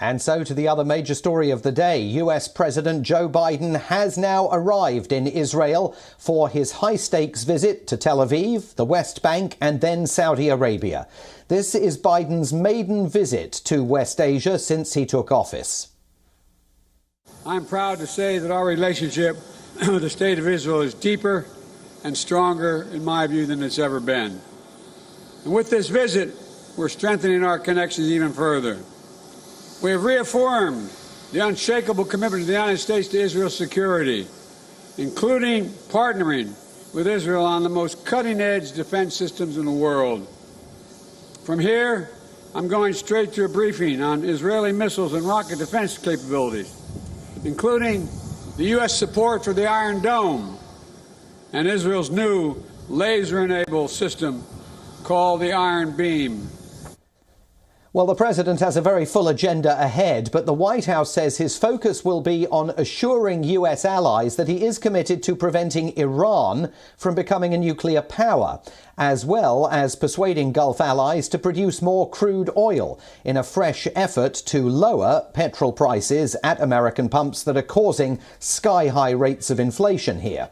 And so to the other major story of the day. US President Joe Biden has now arrived in Israel for his high-stakes visit to Tel Aviv, the West Bank and then Saudi Arabia. This is Biden's maiden visit to West Asia since he took office. I'm proud to say that our relationship with the State of Israel is deeper and stronger, in my view, than it's ever been. And with this visit, we're strengthening our connections even further. We have reaffirmed the unshakable commitment of the United States to Israel's security, including partnering with Israel on the most cutting-edge defense systems in the world. From here, I'm going straight to a briefing on Israeli missiles and rocket defense capabilities, including the U.S. support for the Iron Dome and Israel's new laser-enabled system called the Iron Beam. Well, the president has a very full agenda ahead, but the White House says his focus will be on assuring US allies that he is committed to preventing Iran from becoming a nuclear power, as well as persuading Gulf allies to produce more crude oil in a fresh effort to lower petrol prices at American pumps that are causing sky-high rates of inflation here.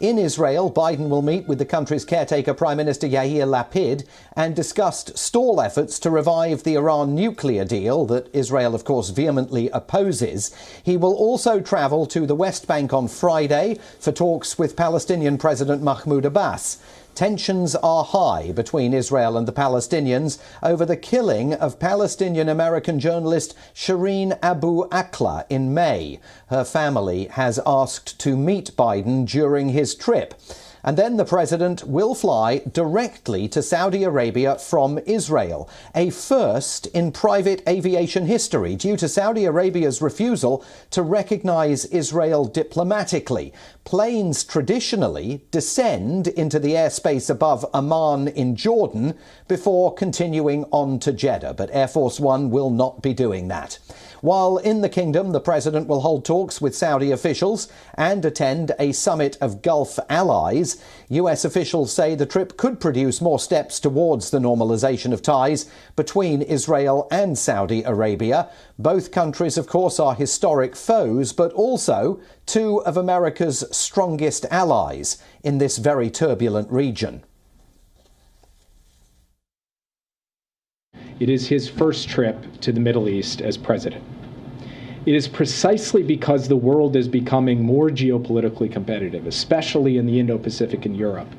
In Israel, Biden will meet with the country's caretaker Prime Minister Yair Lapid and discussed stall efforts to revive the Iran nuclear deal that Israel, of course, vehemently opposes. He will also travel to the West Bank on Friday for talks with Palestinian President Mahmoud Abbas. Tensions are high between Israel and the Palestinians over the killing of Palestinian-American journalist Shireen Abu Akleh in May. Her family has asked to meet Biden during his trip. And then the president will fly directly to Saudi Arabia from Israel, a first in private aviation history due to Saudi Arabia's refusal to recognize Israel diplomatically. Planes traditionally descend into the airspace above Amman in Jordan before continuing on to Jeddah, but Air Force One will not be doing that. While in the kingdom, the president will hold talks with Saudi officials and attend a summit of Gulf allies. US officials say the trip could produce more steps towards the normalization of ties between Israel and Saudi Arabia. Both countries, of course, are historic foes, but also two of America's strongest allies in this very turbulent region. It is his first trip to the Middle East as president. It is precisely because the world is becoming more geopolitically competitive, especially in the Indo-Pacific and Europe,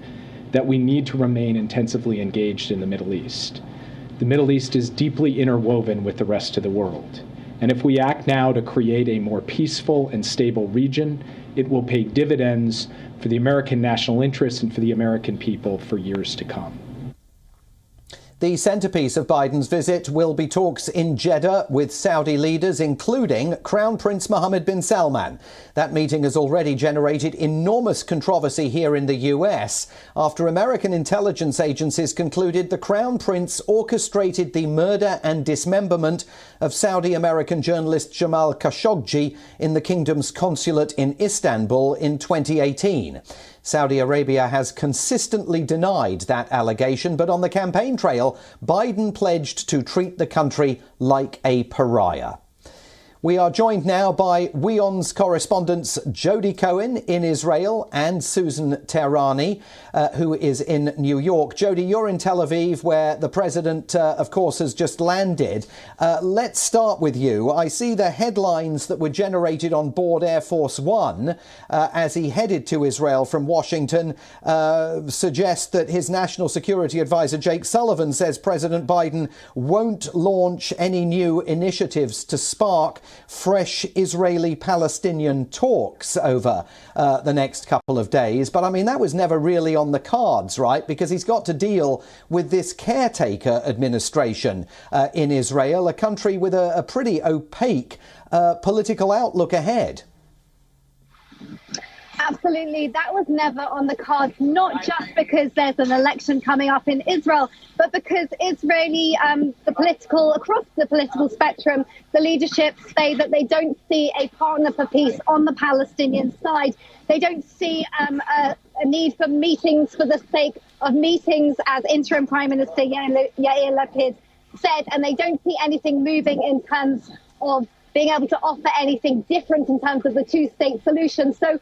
that we need to remain intensively engaged in the Middle East. The Middle East is deeply interwoven with the rest of the world. And if we act now to create a more peaceful and stable region, it will pay dividends for the American national interest and for the American people for years to come. The centrepiece of Biden's visit will be talks in Jeddah with Saudi leaders, including Crown Prince Mohammed bin Salman. That meeting has already generated enormous controversy here in the US after American intelligence agencies concluded the Crown Prince orchestrated the murder and dismemberment of Saudi-American journalist Jamal Khashoggi in the kingdom's consulate in Istanbul in 2018. Saudi Arabia has consistently denied that allegation, but on the campaign trail, Biden pledged to treat the country like a pariah. We are joined now by WION's correspondents Jody Cohen in Israel and Susan Tehrani, who is in New York. Jody, you're in Tel Aviv, where the president, of course, has just landed. Let's start with you. I see the headlines that were generated on board Air Force One as he headed to Israel from Washington suggest that his national security advisor, Jake Sullivan, says President Biden won't launch any new initiatives to spark fresh Israeli-Palestinian talks over the next couple of days. But I mean, that was never really on the cards, right? Because he's got to deal with this caretaker administration in Israel, a country with a pretty opaque political outlook ahead. Absolutely. That was never on the cards, not just because there's an election coming up in Israel, but because across the political spectrum, the leadership say that they don't see a partner for peace on the Palestinian side. They don't see a need for meetings for the sake of meetings, as interim Prime Minister Yair Lapid said, and they don't see anything moving in terms of being able to offer anything different in terms of the two-state solution. So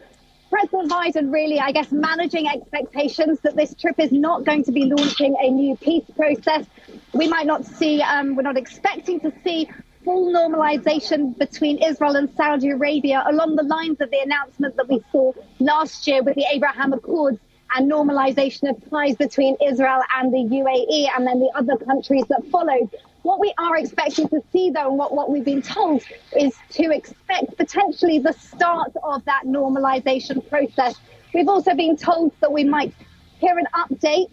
President Biden really, I guess, managing expectations that this trip is not going to be launching a new peace process. We might not see, we're not expecting to see full normalization between Israel and Saudi Arabia along the lines of the announcement that we saw last year with the Abraham Accords and normalization of ties between Israel and the UAE and then the other countries that followed. What we are expecting to see, though, and what we've been told, is to expect potentially the start of that normalization process. We've also been told that we might hear an update,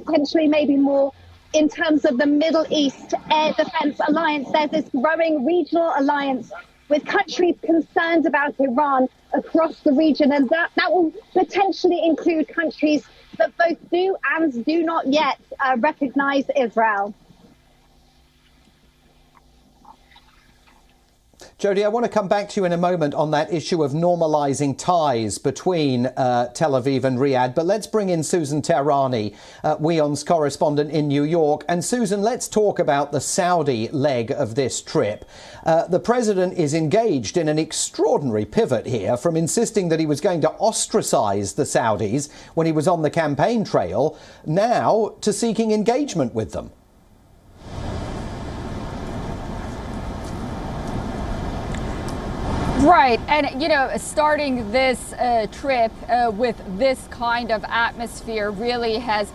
potentially maybe more, in terms of the Middle East Air Defense Alliance. There's this growing regional alliance with countries concerned about Iran across the region, and that will potentially include countries that both do and do not yet recognize Israel. Jody, I want to come back to you in a moment on that issue of normalising ties between Tel Aviv and Riyadh. But let's bring in Susan Tehrani, WION's correspondent in New York. And Susan, let's talk about the Saudi leg of this trip. The president is engaged in an extraordinary pivot here, from insisting that he was going to ostracise the Saudis when he was on the campaign trail, now to seeking engagement with them. Right. And, you know, starting this trip with this kind of atmosphere really has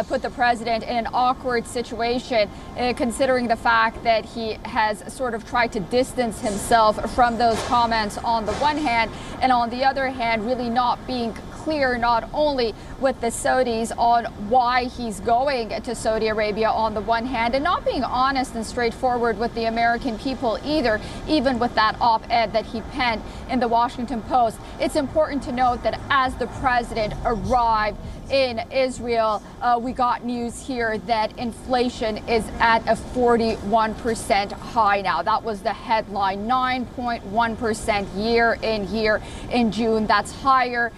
put the president in an awkward situation, considering the fact that he has sort of tried to distance himself from those comments on the one hand, and on the other hand, really not being clear not only with the Saudis on why he's going to Saudi Arabia on the one hand, and not being honest and straightforward with the American people either, even with that op-ed that he penned in the Washington Post. It's important to note that as the president arrived in Israel, we got news here that inflation is at a 41% high now. That was the headline, 9.1% year in June. That's higher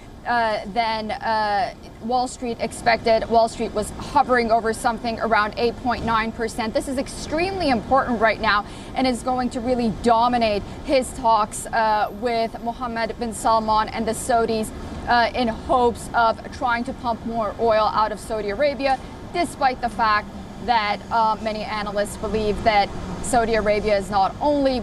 than Wall Street expected. Wall Street was hovering over something around 8.9%. This is extremely important right now and is going to really dominate his talks with Mohammed bin Salman and the Saudis in hopes of trying to pump more oil out of Saudi Arabia, despite the fact that many analysts believe that Saudi Arabia is not only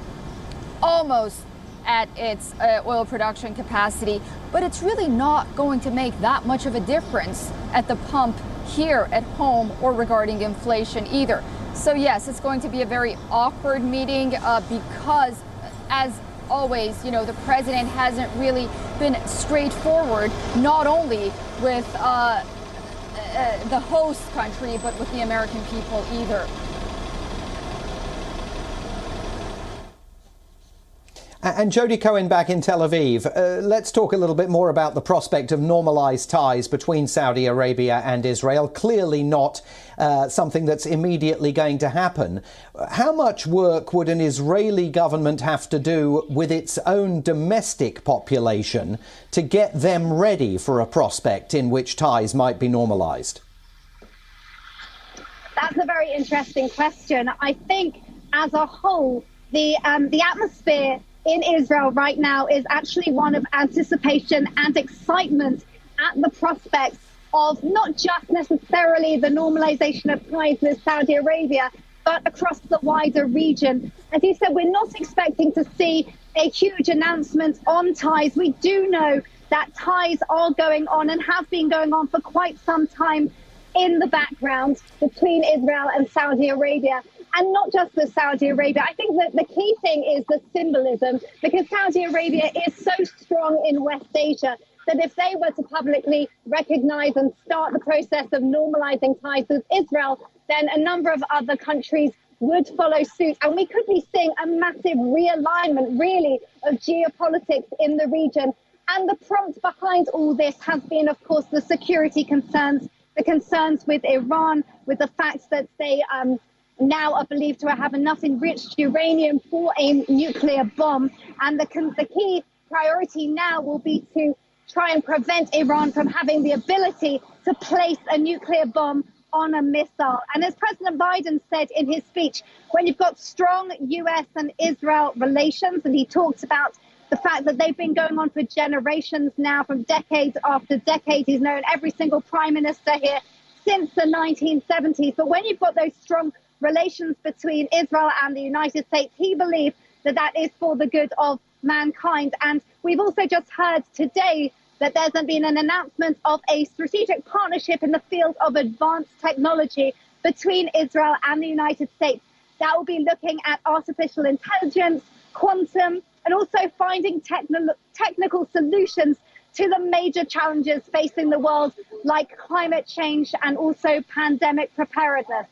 almost at its oil production capacity, but it's really not going to make that much of a difference at the pump here at home or regarding inflation either. So yes, it's going to be a very awkward meeting because, as always, you know, the president hasn't really been straightforward, not only with the host country, but with the American people either. And Jody Cohen back in Tel Aviv. Let's talk a little bit more about the prospect of normalised ties between Saudi Arabia and Israel. Clearly not something that's immediately going to happen. How much work would an Israeli government have to do with its own domestic population to get them ready for a prospect in which ties might be normalised? That's a very interesting question. I think as a whole, the atmosphere in Israel right now is actually one of anticipation and excitement at the prospect of not just necessarily the normalization of ties with Saudi Arabia, but across the wider region. As you said, we're not expecting to see a huge announcement on ties. We do know that ties are going on and have been going on for quite some time in the background between Israel and Saudi Arabia. And not just with Saudi Arabia. I think that the key thing is the symbolism, because Saudi Arabia is so strong in West Asia that if they were to publicly recognize and start the process of normalizing ties with Israel, then a number of other countries would follow suit. And we could be seeing a massive realignment, really, of geopolitics in the region. And the prompt behind all this has been, of course, the security concerns, the concerns with Iran, with the fact that they now are believed to have enough enriched uranium for a nuclear bomb. And the key priority now will be to try and prevent Iran from having the ability to place a nuclear bomb on a missile. And as President Biden said in his speech, when you've got strong US and Israel relations, and he talked about the fact that they've been going on for generations now, from decades after decades. He's known every single prime minister here since the 1970s. But when you've got those strong relations between Israel and the United States, he believes that that is for the good of mankind. And we've also just heard today that there's been an announcement of a strategic partnership in the field of advanced technology between Israel and the United States. That will be looking at artificial intelligence, quantum, and also finding technical solutions to the major challenges facing the world, like climate change and also pandemic preparedness.